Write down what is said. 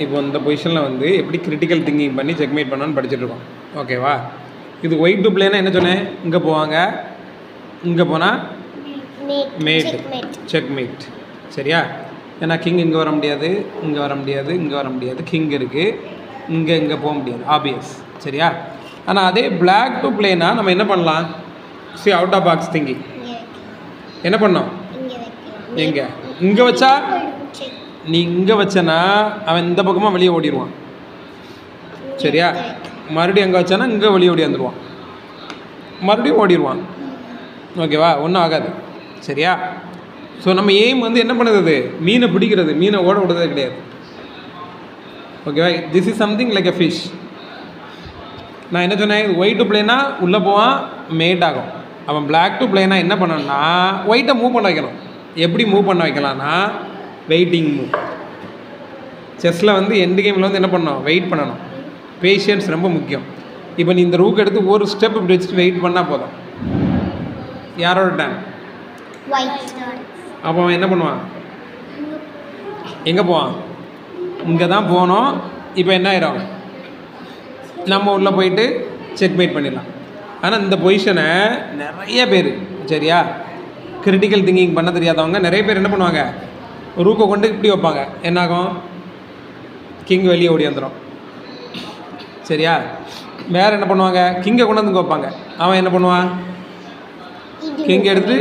இப்போ இந்த பொசிஷனில் வந்து எப்படி கிரிட்டிக்கல் திங்கிங் பண்ணி செக்மேட் பண்ணணும்னு படிச்சுட்டு இருக்கோம். ஓகேவா? இது ஒயிட் டு பிளேனா என்ன சொன்னேன்? இங்கே போவாங்க, இங்கே போனால் மேட், செக்மேட். சரியா? ஏன்னா கிங் இங்கே வர முடியாது, இங்கே வர முடியாது, இங்கே வர முடியாது. கிங் இருக்குது, இங்கே போக முடியாது, ஆப்வியஸ். சரியா? ஆனால் அதே பிளாக் டு பிளேனா நம்ம என்ன பண்ணலாம்? See out of box thinking. என்ன பண்ணோம்? எங்கே இங்கே வச்சா நீ இங்கே வச்சனா அவன் இந்த பக்கமாக வெளியே ஓடிடுவான். சரியா? மறுபடியும் எங்கே வச்சானா இங்கே வெளியே ஓடியாந்துருவான், மறுபடியும் ஓடிடுவான். ஓகேவா? ஒன்றும் ஆகாது. சரியா? ஸோ நம்ம எய்ம் வந்து என்ன பண்ணுறது? மீனை பிடிக்கிறது, மீனை ஓட விடுறதே கிடையாது. ஓகேவா? This is something like a fish. நான் என்ன சொன்னேன்? ஒயிட் டு பிளேனா உள்ளே போவான், மேட் ஆகும். அவன் பிளாக் டு பிளேனா என்ன பண்ணணும்னா ஒயிட்டை மூவ் பண்ண வைக்கணும். எப்படி மூவ் பண்ண வைக்கலாம்னா வெயிட்டிங் மூவ். செஸ்ஸில் வந்து எண்டு கேமில் வந்து என்ன பண்ணணும்? வெயிட் பண்ணணும். பேஷியன்ஸ் ரொம்ப முக்கியம். இப்போ நீ இந்த ரூக் எடுத்து ஒரு ஸ்டெப் இப்படி வச்சுட்டு வெயிட் பண்ணால் போதும். யாரோட டைம்? அப்போ அவன் என்ன பண்ணுவான்? எங்கே போவான்? இங்கே தான் போகணும். இப்போ என்ன ஆயிரும்? நம்ம உள்ளே போயிட்டு செக்மேட் பண்ணிடலாம். ஆனால் இந்த பொசிஷனை நிறைய பேர், சரியா, கிரிட்டிக்கல் திங்கிங் பண்ண தெரியாதவங்க நிறைய பேர் என்ன பண்ணுவாங்க? ரூக்கை கொண்டு இப்படி வைப்பாங்க. என்னாகும்? கிங் வெளியே ஓடி வந்துடும். சரியா? வேறு என்ன பண்ணுவாங்க? கிங்கை கொண்டு வந்து வைப்பாங்க. அவன் என்ன பண்ணுவான்? கிங் எடுத்து